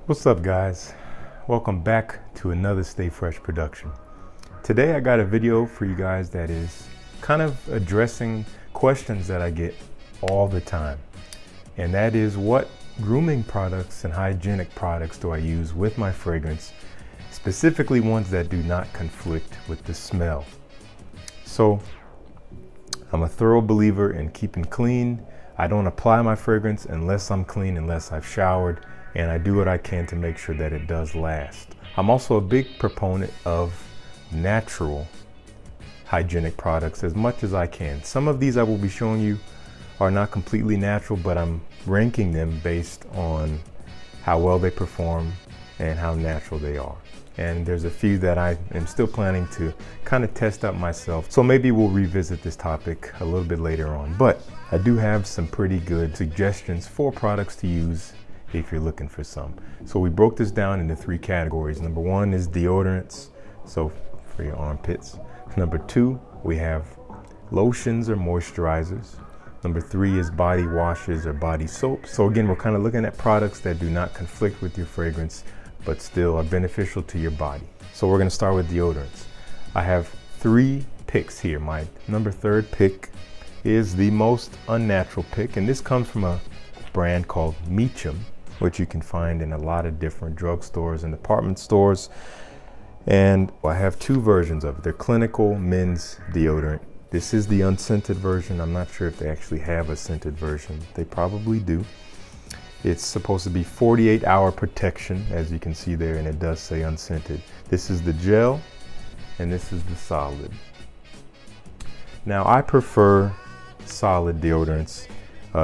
What's up, guys? Welcome back to another Stay Fresh production. Today I got a video for you guys that is kind of addressing questions that I get all the time. And that is, what grooming products and hygienic products do I use with my fragrance, specifically ones that do not conflict with the smell. So I'm a thorough believer in keeping clean. I don't apply my fragrance unless I'm clean, unless I've showered, and I do what I can to make sure that it does last. I'm also a big proponent of natural hygienic products as much as I can. Some of these I will be showing you are not completely natural, but I'm ranking them based on how well they perform and how natural they are. And there's a few that I am still planning to kind of test out myself. So maybe we'll revisit this topic a little bit later on. But I do have some pretty good suggestions for products to use if you're looking for some. So we broke this down into three categories. Number one is deodorants, so for your armpits. Number two, we have lotions or moisturizers. Number three is body washes or body soaps. So again, we're kind of looking at products that do not conflict with your fragrance, but still are beneficial to your body. So we're gonna start with deodorants. I have three picks here. My number third pick is the most unnatural pick, and this comes from a brand called Meacham, which you can find in a lot of different drugstores and department stores. And I have two versions of it. They're clinical men's deodorant. This is the unscented version. I'm not sure if they actually have a scented version. They probably do. It's supposed to be 48-hour protection, as you can see there, and it does say unscented. This is the gel, and this is the solid. Now, I prefer solid deodorants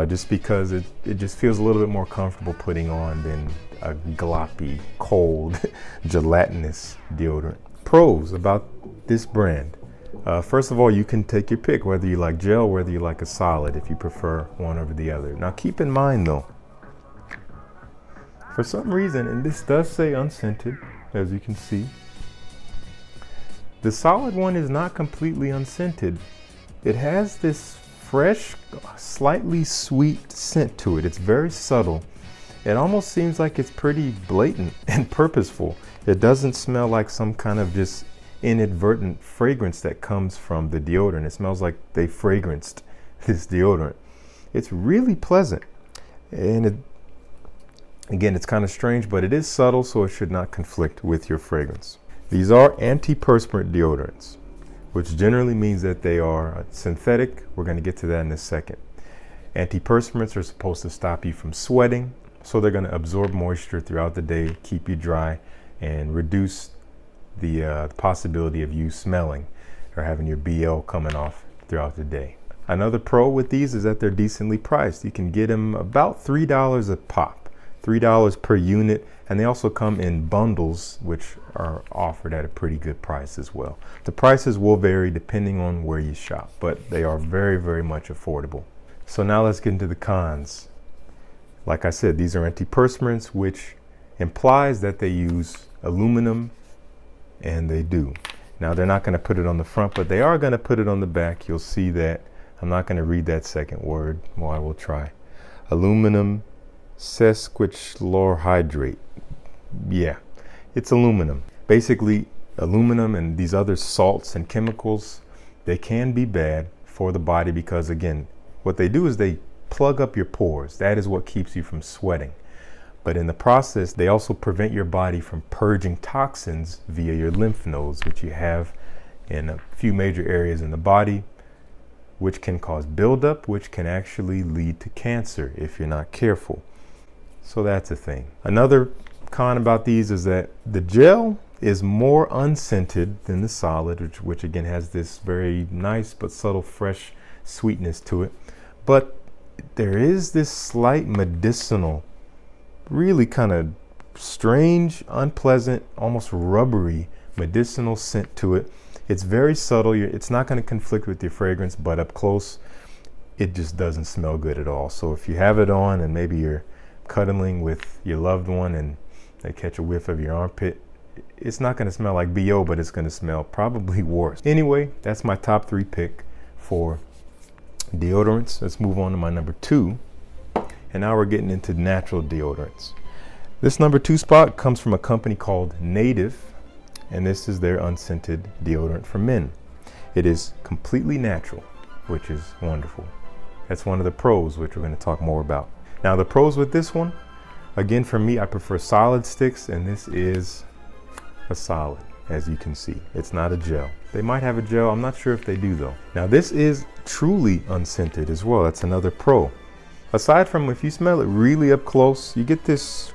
just because it just feels a little bit more comfortable putting on than a gloppy, cold, gelatinous deodorant. Pros about this brand. First of all, you can take your pick, whether you like gel, whether you like a solid, if you prefer one over the other. Now, keep in mind though, for some reason, and this does say unscented, as you can see, the solid one is not completely unscented. It has this fresh, slightly sweet scent to it. It's very subtle. It almost seems like it's pretty blatant and purposeful. It doesn't smell like some kind of just inadvertent fragrance that comes from the deodorant. It smells like they fragranced this deodorant. It's really pleasant. And again, it's kind of strange, but it is subtle, so it should not conflict with your fragrance. These are antiperspirant deodorants, which generally means that they are synthetic. We're going to get to that in a second. Antiperspirants are supposed to stop you from sweating, so they're going to absorb moisture throughout the day, keep you dry, and reduce the possibility of you smelling or having your BO coming off throughout the day. Another pro with these is that they're decently priced. You can get them about $3 a pop, $3 per unit, and they also come in bundles, which are offered at a pretty good price as well. The prices will vary depending on where you shop, but they are very, very much affordable. So now let's get into the cons. Like I said, these are antiperspirants, which implies that they use aluminum, and they do. Now, they're not going to put it on the front, but they are going to put it on the back. You'll see that. I'm not going to read that second word. Well, I will try. Aluminum sesquichlorohydrate. Yeah, it's aluminum. Basically, aluminum and these other salts and chemicals, they can be bad for the body because, again, what they do is they plug up your pores. That is what keeps you from sweating. But in the process, they also prevent your body from purging toxins via your lymph nodes, which you have in a few major areas in the body, which can cause buildup, which can actually lead to cancer if you're not careful. So that's a thing. Another con about these is that the gel is more unscented than the solid, which again has this very nice but subtle fresh sweetness to it. But there is this slight medicinal, really kind of strange, unpleasant, almost rubbery medicinal scent to it. It's very subtle. It's not going to conflict with your fragrance, but up close, it just doesn't smell good at all. So if you have it on and maybe you're cuddling with your loved one and they catch a whiff of your armpit, it's not going to smell like BO, but it's going to smell probably worse. Anyway, that's my top three pick for deodorants. Let's move on to my number two. And now we're getting into natural deodorants. This number 2 spot comes from a company called Native, and this is their unscented deodorant for men. It is completely natural, which is wonderful. That's one of the pros, which we're going to talk more about. Now, the pros with this one, again, for me, I prefer solid sticks, and this is a solid, as you can see. It's not a gel. They might have a gel. I'm not sure if they do, though. Now, this is truly unscented as well. That's another pro. Aside from if you smell it really up close, you get this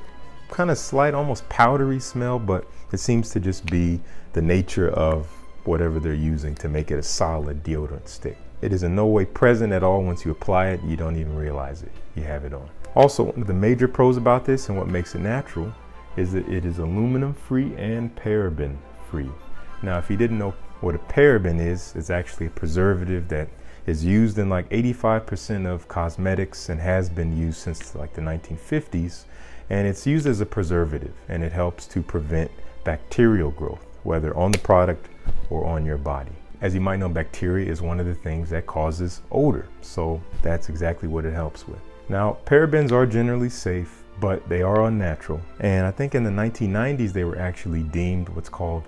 kind of slight, almost powdery smell, but it seems to just be the nature of whatever they're using to make it a solid deodorant stick. It is in no way present at all. Once you apply it, you don't even realize it. You have it on. Also, one of the major pros about this and what makes it natural is that it is aluminum free and paraben free. Now, if you didn't know what a paraben is, it's actually a preservative that is used in like 85% of cosmetics and has been used since like the 1950s. And it's used as a preservative, and it helps to prevent bacterial growth, whether on the product or on your body. As you might know, bacteria is one of the things that causes odor. So that's exactly what it helps with. Now, parabens are generally safe, but they are unnatural. And I think in the 1990s, they were actually deemed what's called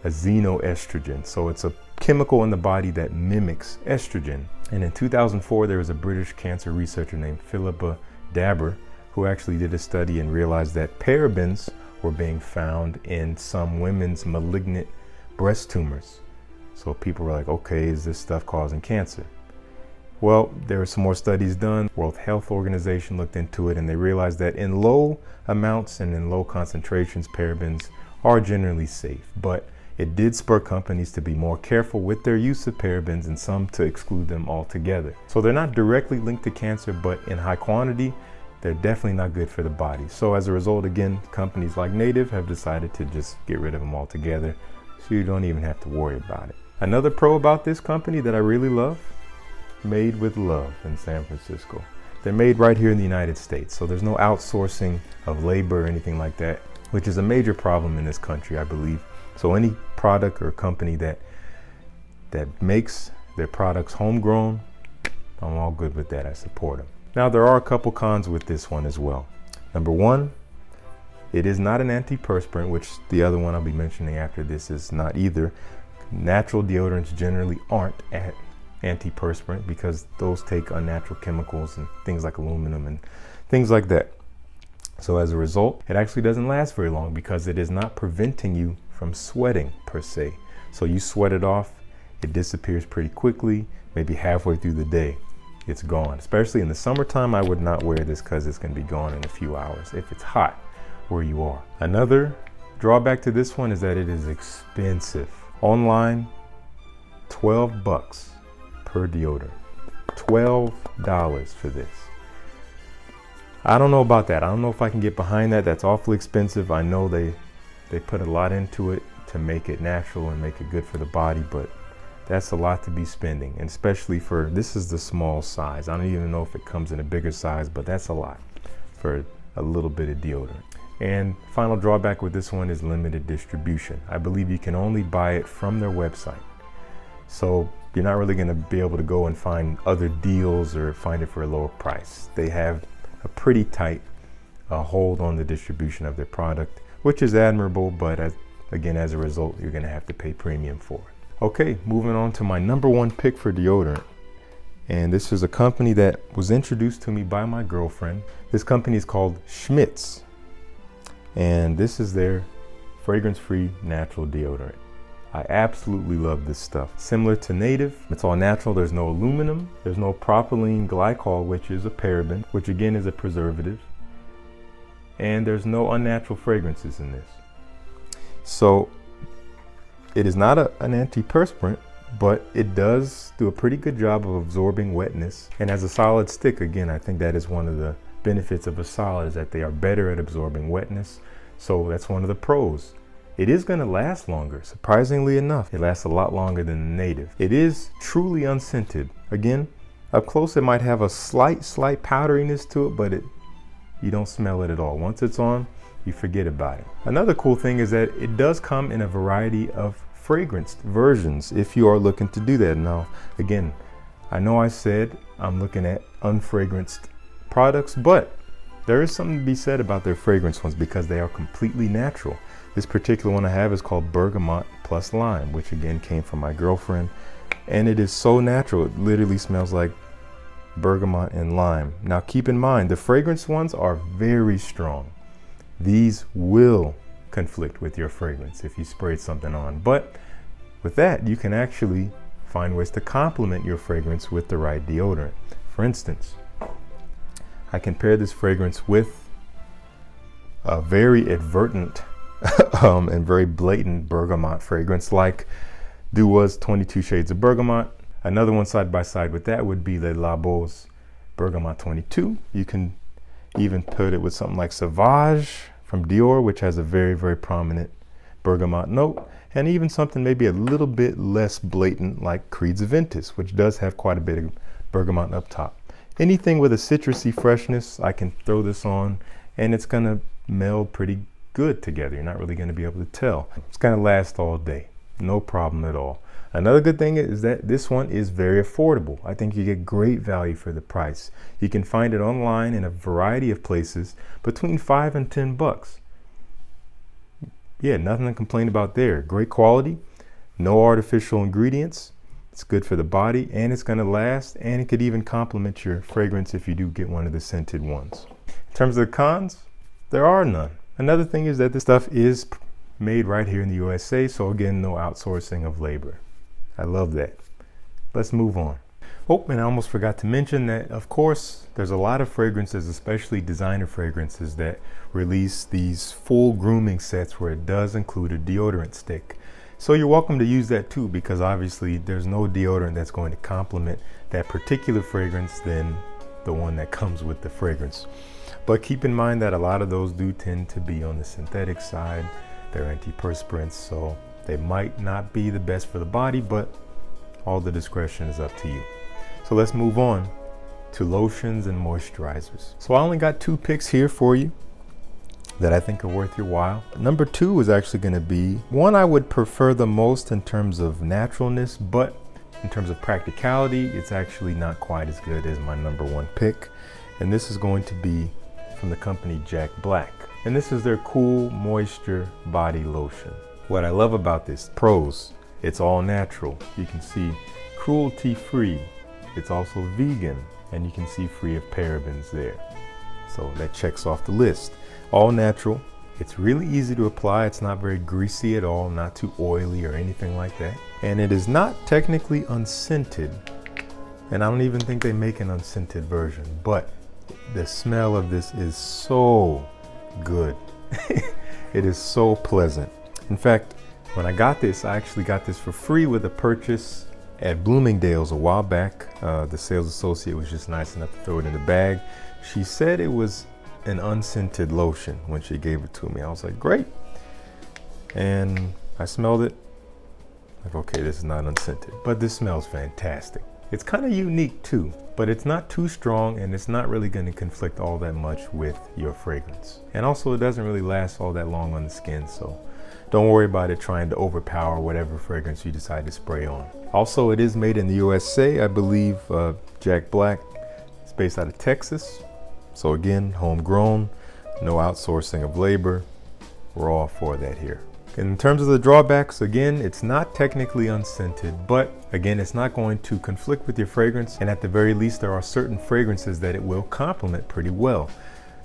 a xenoestrogen. So it's a chemical in the body that mimics estrogen. And in 2004, there was a British cancer researcher named Philippa Dabber who actually did a study and realized that parabens were being found in some women's malignant breast tumors. So people were like, okay, is this stuff causing cancer? Well, there were some more studies done. World Health Organization looked into it, and they realized that in low amounts and in low concentrations, parabens are generally safe. But it did spur companies to be more careful with their use of parabens and some to exclude them altogether. So they're not directly linked to cancer, but in high quantity, they're definitely not good for the body. So as a result, again, companies like Native have decided to just get rid of them altogether, so you don't even have to worry about it. Another pro about this company that I really love, Made with Love in San Francisco. They're made right here in the United States, so there's no outsourcing of labor or anything like that, which is a major problem in this country, I believe. So any product or company that makes their products homegrown, I'm all good with that. I support them. Now, there are a couple cons with this one as well. Number one, it is not an antiperspirant, which the other one I'll be mentioning after this is not either. Natural deodorants generally aren't antiperspirant because those take unnatural chemicals and things like aluminum and things like that. So as a result, it actually doesn't last very long because it is not preventing you from sweating per se. So you sweat it off, it disappears pretty quickly, maybe halfway through the day, it's gone. Especially in the summertime, I would not wear this because it's going to be gone in a few hours if it's hot where you are. Another drawback to this one is that it is expensive. Online, $12 per deodorant. $12 for this. I don't know about that. I don't know if I can get behind that. That's awfully expensive. I know they put a lot into it to make it natural and make it good for the body, but that's a lot to be spending, and especially for, this is the small size. I don't even know if it comes in a bigger size, but that's a lot for a little bit of deodorant. And final drawback with this one is limited distribution. I believe you can only buy it from their website. So you're not really gonna be able to go and find other deals or find it for a lower price. They have a pretty tight hold on the distribution of their product, which is admirable, but again, as a result, you're gonna have to pay premium for it. Okay, moving on to my number one pick for deodorant. And this is a company that was introduced to me by my girlfriend. This company is called Schmidt's. And this is their fragrance-free natural deodorant. I absolutely love this stuff. Similar to Native, it's all natural. There's no aluminum. There's no propylene glycol, which is a paraben, which again is a preservative. And there's no unnatural fragrances in this. So it is not an antiperspirant, but it does do a pretty good job of absorbing wetness. And as a solid stick, again, I think that is one of the benefits of a solid, is that they are better at absorbing wetness. So that's one of the pros. It is going to last longer. Surprisingly enough, it lasts a lot longer than the Native. It is truly unscented. Again, up close it might have a slight powderiness to it, but you don't smell it at all. Once it's on, you forget about it. Another cool thing is that it does come in a variety of fragranced versions if you are looking to do that. Now, again, I know I said I'm looking at unfragranced products, but there is something to be said about their fragrance ones because they are completely natural. This particular one I have is called Bergamot Plus Lime, which again came from my girlfriend. And it is so natural. It literally smells like bergamot and lime. Now keep in mind, the fragrance ones are very strong. These will conflict with your fragrance if you sprayed something on. But with that, you can actually find ways to complement your fragrance with the right deodorant. For instance, I can pair this fragrance with a very advertent and very blatant bergamot fragrance like Dua's 22 Shades of Bergamot. Another one side by side with that would be the Le Labo Bergamot 22. You can even put it with something like Sauvage from Dior, which has a very, very prominent bergamot note, and even something maybe a little bit less blatant like Creed's Aventus, which does have quite a bit of bergamot up top. Anything with a citrusy freshness, I can throw this on and it's gonna meld pretty good together. You're not really gonna be able to tell. It's gonna last all day, no problem at all. Another good thing is that this one is very affordable. I think you get great value for the price. You can find it online in a variety of places between $5 and $10. Yeah, nothing to complain about there. Great quality, no artificial ingredients. It's good for the body and it's gonna last, and it could even complement your fragrance if you do get one of the scented ones. In terms of the cons, there are none. Another thing is that this stuff is made right here in the USA, so again, no outsourcing of labor. I love that. Let's move on. Oh, and I almost forgot to mention that, of course, there's a lot of fragrances, especially designer fragrances, that release these full grooming sets where it does include a deodorant stick. So you're welcome to use that too, because obviously there's no deodorant that's going to complement that particular fragrance than the one that comes with the fragrance. But keep in mind that a lot of those do tend to be on the synthetic side. They're antiperspirants, so they might not be the best for the body, but all the discretion is up to you. So let's move on to lotions and moisturizers. So I only got 2 picks here for you that I think are worth your while. Number 2 is actually going to be one I would prefer the most in terms of naturalness, but in terms of practicality, it's actually not quite as good as my number 1 pick. And this is going to be from the company Jack Black. And this is their Cool Moisture Body Lotion. What I love about this, pros, it's all natural. You can see cruelty-free. It's also vegan, and you can see free of parabens there. So that checks off the list. All natural. It's really easy to apply. It's not very greasy at all, not too oily or anything like that. And it is not technically unscented. And I don't even think they make an unscented version, but the smell of this is so good. It is so pleasant. In fact, when I got this, I actually got this for free with a purchase at Bloomingdale's a while back. The sales associate was just nice enough to throw it in the bag. She said it was an unscented lotion when she gave it to me. I was like, great. And I smelled it. Like, okay, this is not unscented, but this smells fantastic. It's kind of unique too, but it's not too strong and it's not really going to conflict all that much with your fragrance. And also it doesn't really last all that long on the skin, so don't worry about it trying to overpower whatever fragrance you decide to spray on. Also, it is made in the USA. I believe Jack Black is based out of Texas. So again, homegrown, no outsourcing of labor. We're all for that here. In terms of the drawbacks, again, it's not technically unscented, but again, it's not going to conflict with your fragrance. And at the very least, there are certain fragrances that it will complement pretty well.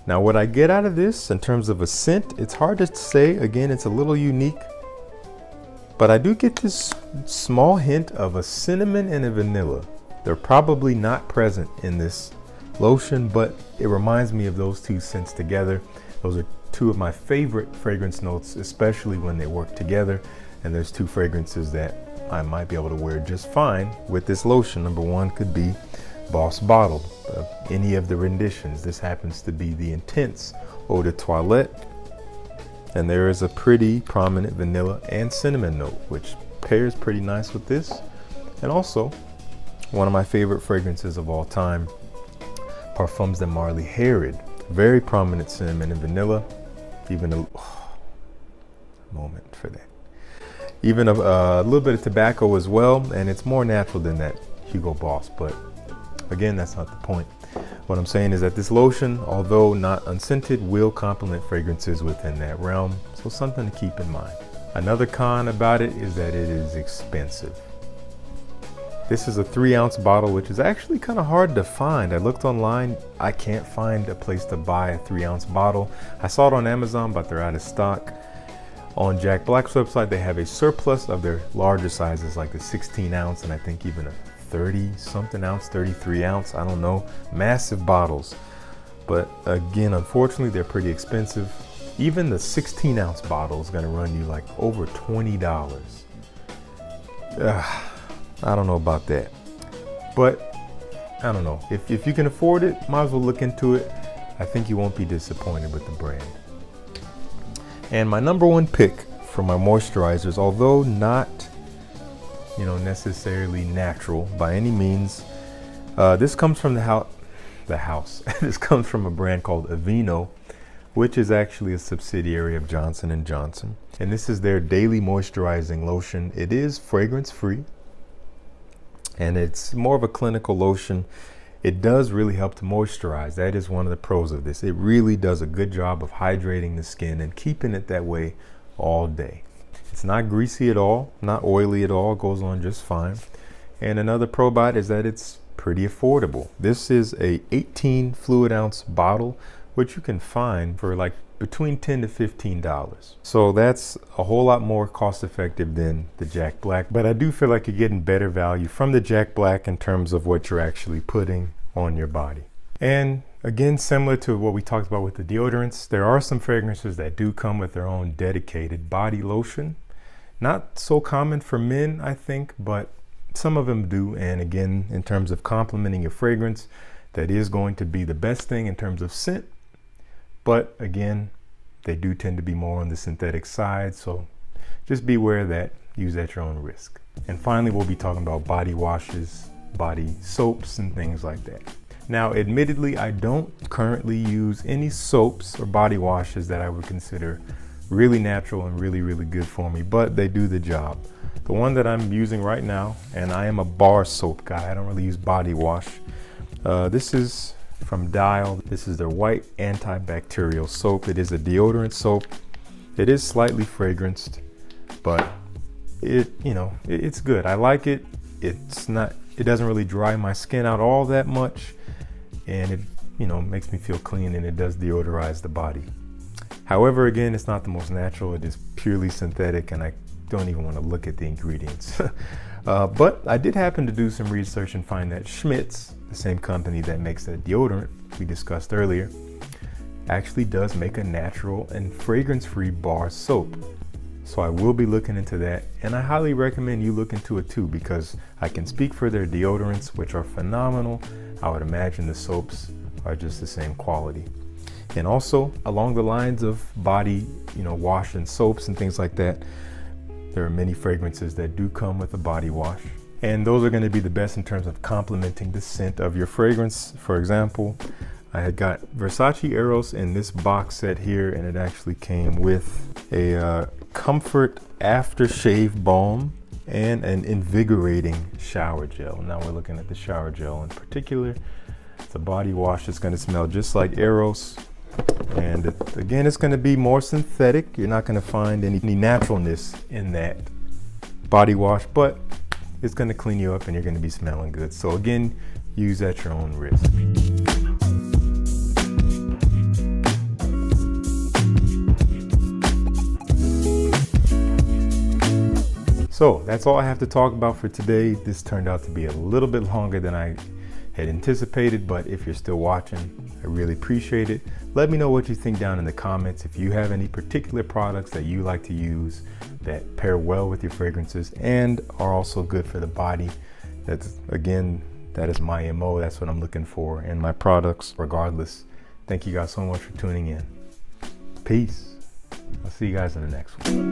Now, what I get out of this in terms of a scent, it's hard to say. Again, it's a little unique, but I do get this small hint of a cinnamon and a vanilla. They're probably not present in this lotion, but it reminds me of those 2 scents together. Those are 2 of my favorite fragrance notes, especially when they work together. And there's 2 fragrances that I might be able to wear just fine with this lotion. Number 1 could be Boss Bottled. Any of the renditions. This happens to be the Intense Eau de Toilette. And there is a pretty prominent vanilla and cinnamon note, which pairs pretty nice with this. And also, one of my favorite fragrances of all time, Parfums de Marly Herod. Very prominent cinnamon and vanilla. Even a moment for that. Even a little bit of tobacco as well, and it's more natural than that Hugo Boss, but again, that's not the point. What I'm saying is that this lotion, although not unscented, will complement fragrances within that realm. So something to keep in mind. Another con about it is that it is expensive. This is a 3-ounce bottle, which is actually kind of hard to find. I looked online, I can't find a place to buy a 3-ounce bottle. I saw it on Amazon, but they're out of stock. On Jack Black's website, they have a surplus of their larger sizes, like the 16-ounce and I think even a 30-something ounce, 33-ounce, I don't know, massive bottles. But again, unfortunately, they're pretty expensive. Even the 16-ounce bottle is gonna run you like over $20. I don't know about that, but I don't know. If you can afford it, might as well look into it. I think you won't be disappointed with the brand. And my number one pick for my moisturizers, although not, necessarily natural by any means, this comes from the house. This comes from a brand called Aveeno, which is actually a subsidiary of Johnson & Johnson. And this is their daily moisturizing lotion. It is fragrance free, and it's more of a clinical lotion. It does really help to moisturize. That is one of the pros of this. It really does a good job of hydrating the skin and keeping it that way all day. It's not greasy at all, not oily at all. It goes on just fine. And another pro about it is that it's pretty affordable. This is a 18 fluid ounce bottle, which you can find for like between $10 to $15. So that's a whole lot more cost effective than the Jack Black, but I do feel like you're getting better value from the Jack Black in terms of what you're actually putting on your body. And again, similar to what we talked about with the deodorants, there are some fragrances that do come with their own dedicated body lotion. Not so common for men, I think, but some of them do. And again, in terms of complementing your fragrance, that is going to be the best thing in terms of scent. But again, they do tend to be more on the synthetic side. So just be aware of that. Use at your own risk. And finally, we'll be talking about body washes, body soaps, and things like that. Now, admittedly, I don't currently use any soaps or body washes that I would consider really natural and really, really good for me, but they do the job. The one that I'm using right now, and I am a bar soap guy, I don't really use body wash. This is from Dial. This is their white antibacterial soap. It is a deodorant soap. It is slightly fragranced, but it's good. I like it. It doesn't really dry my skin out all that much, and it makes me feel clean, and it does deodorize the body. However, again, it's not the most natural. It is purely synthetic, and I don't even want to look at the ingredients. But I did happen to do some research and find that Schmidt's, the same company that makes that deodorant we discussed earlier, actually does make a natural and fragrance-free bar soap. So I will be looking into that, and I highly recommend you look into it too, because I can speak for their deodorants, which are phenomenal. I would imagine the soaps are just the same quality. And also, along the lines of body, wash and soaps and things like that, there are many fragrances that do come with a body wash. And those are going to be the best in terms of complementing the scent of your fragrance. For example, I had got Versace Eros in this box set here, and it actually came with a Comfort Aftershave Balm and an invigorating shower gel. Now we're looking at the shower gel in particular. It's a body wash that's going to smell just like Eros. And again, it's going to be more synthetic. You're not going to find any naturalness in that body wash, but it's going to clean you up and you're going to be smelling good. So again, use at your own risk. So that's all I have to talk about for today. This turned out to be a little bit longer than I had anticipated, but if you're still watching, I really appreciate it. Let me know what you think down in the comments. If you have any particular products that you like to use that pair well with your fragrances and are also good for the body, that is my MO. That's what I'm looking for in my products regardless. Thank you guys so much for tuning in. Peace. I'll see you guys in the next one.